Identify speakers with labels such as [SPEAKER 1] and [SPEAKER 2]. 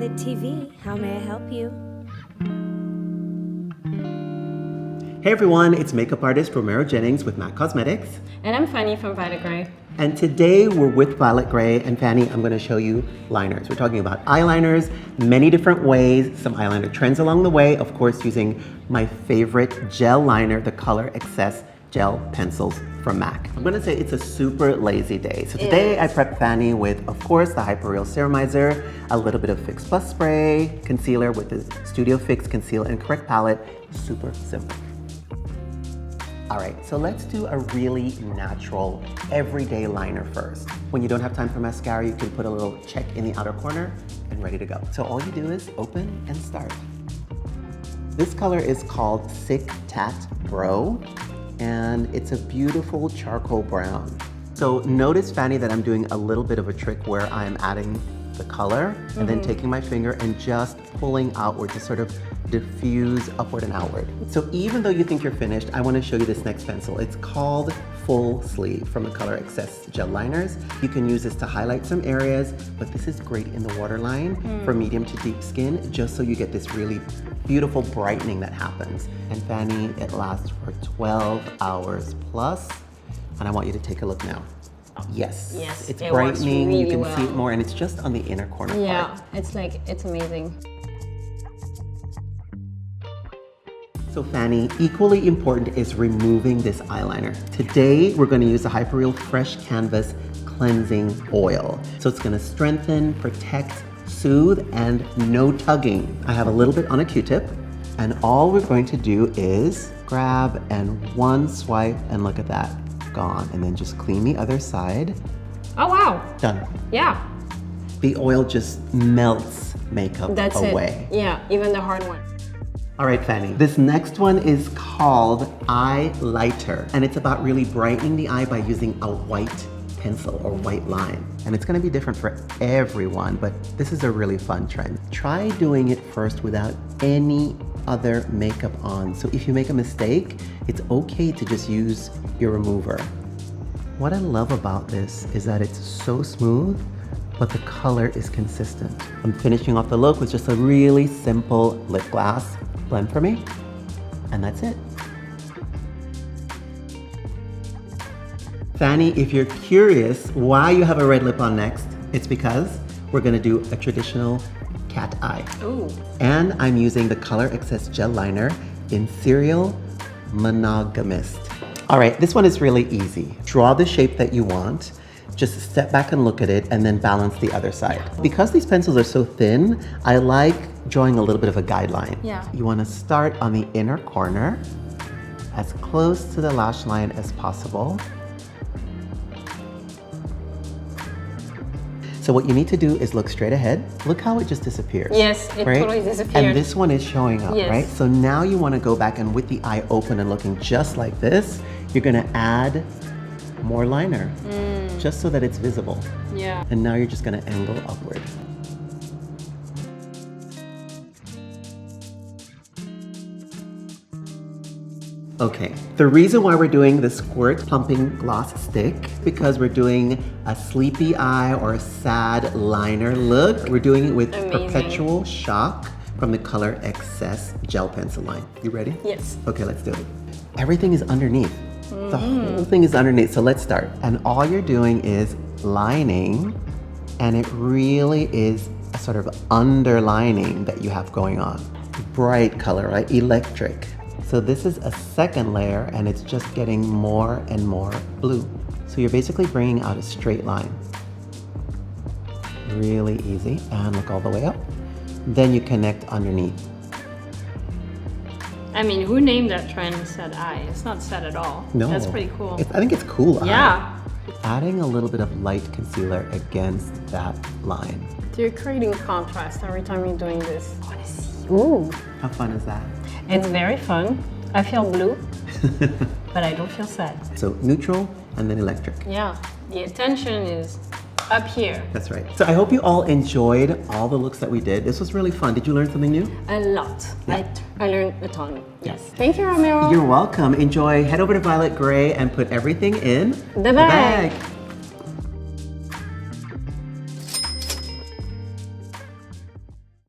[SPEAKER 1] Violet TV. How may I help you?
[SPEAKER 2] Hey everyone, it's makeup artist Romero Jennings with M.A.C Cosmetics.
[SPEAKER 3] And I'm Fanny from Violet Grey.
[SPEAKER 2] And today we're with Violet Grey, and Fanny, I'm going to show you liners. We're talking about eyeliners, many different ways, some eyeliner trends along the way, of course using my favorite gel liner, the Color Excess Gel Pencils from M.A.C. I'm going to say it's a super lazy day. So today I prepped Fanny with, of course, the Hyper-Real Serumizer, a little bit of Fix Plus Spray, concealer with the Studio Fix Conceal and Correct palette. Super simple. All right, so let's do a really natural, everyday liner first. When you don't have time for mascara, you can put a little check in the outer corner and ready to go. So all you do is open and start. This color is called Sick Tat Bro, and it's a beautiful charcoal brown. So notice, Fanny, that I'm doing a little bit of a trick where I'm adding the color and then taking my finger and just pulling outward to sort of diffuse upward and outward. So even though you think you're finished, I want to show you this next pencil. It's called Full Sleeve from the Color Excess Gel Liners. You can use this to highlight some areas, but this is great in the waterline for medium to deep skin, just so you get this really beautiful brightening that happens. And Fanny, it lasts for 12 hours plus, and I want you to take a look now. Yes, it's brightening, really, you can see it more, and it's just on the inner corner part.
[SPEAKER 3] Yeah, it's amazing.
[SPEAKER 2] So Fanny, equally important is removing this eyeliner. Today, we're going to use the Hyper-Real Fresh Canvas Cleansing Oil. So it's going to strengthen, protect, soothe, and no tugging. I have a little bit on a Q-tip, and all we're going to do is grab and one swipe, and look at that, gone. And then just clean the other side.
[SPEAKER 3] Oh wow.
[SPEAKER 2] Done.
[SPEAKER 3] Yeah.
[SPEAKER 2] The oil just melts makeup away.
[SPEAKER 3] Yeah, even the hard one.
[SPEAKER 2] All right, Fanny, this next one is called Eye Lighter, and it's about really brightening the eye by using a white pencil or white line. And it's gonna be different for everyone, but this is a really fun trend. Try doing it first without any other makeup on. So if you make a mistake, it's okay to just use your remover. What I love about this is that it's so smooth, but the color is consistent. I'm finishing off the look with just a really simple lip gloss. Blend for me, and that's it. Fanny, if you're curious why you have a red lip on next, it's because we're gonna do a traditional cat eye.
[SPEAKER 3] Ooh.
[SPEAKER 2] And I'm using the Color Excess Gel Liner in Serial Monogamist. All right, this one is really easy. Draw the shape that you want. Just step back and look at it, and then balance the other side. Because these pencils are so thin, I like drawing a little bit of a guideline.
[SPEAKER 3] Yeah.
[SPEAKER 2] You want to start on the inner corner, as close to the lash line as possible. So what you need to do is look straight ahead. Look how it just disappears.
[SPEAKER 3] Yes, it totally disappeared.
[SPEAKER 2] And this one is showing up, right? So now you want to go back, and with the eye open and looking just like this, you're going to add more liner, just so that it's visible.
[SPEAKER 3] Yeah.
[SPEAKER 2] And now you're just gonna angle upward. Okay, the reason why we're doing the Squirt Plumping Gloss Stick, because we're doing a sleepy eye or a sad liner look. We're doing it with Perpetual Shock from the Color Excess Gel Pencil line. You ready?
[SPEAKER 3] Yes.
[SPEAKER 2] Okay, let's do it. Everything is underneath. The whole thing is underneath, so let's start. And all you're doing is lining, and it really is a sort of underlining that you have going on. Bright color, right? Electric. So this is a second layer, and it's just getting more and more blue. So you're basically bringing out a straight line. Really easy, and look all the way up. Then you connect underneath.
[SPEAKER 3] I mean, who named that trend sad eye? It's not sad at all.
[SPEAKER 2] No.
[SPEAKER 3] That's pretty cool.
[SPEAKER 2] I think it's cool.
[SPEAKER 3] Yeah.
[SPEAKER 2] Adding a little bit of light concealer against that line.
[SPEAKER 3] So you're creating contrast every time you're doing this. I want to see. Ooh.
[SPEAKER 2] How fun is that?
[SPEAKER 3] It's very fun. I feel blue, but I don't feel sad.
[SPEAKER 2] So neutral and then electric.
[SPEAKER 3] Yeah. The attention is up here.
[SPEAKER 2] That's right. So I hope you all enjoyed all the looks that we did. This was really fun. Did you learn something new?
[SPEAKER 3] A lot. Yeah. I learned a ton. Yes. Thank you, Romero.
[SPEAKER 2] You're welcome. Enjoy. Head over to Violet Grey and put everything in
[SPEAKER 3] the bag.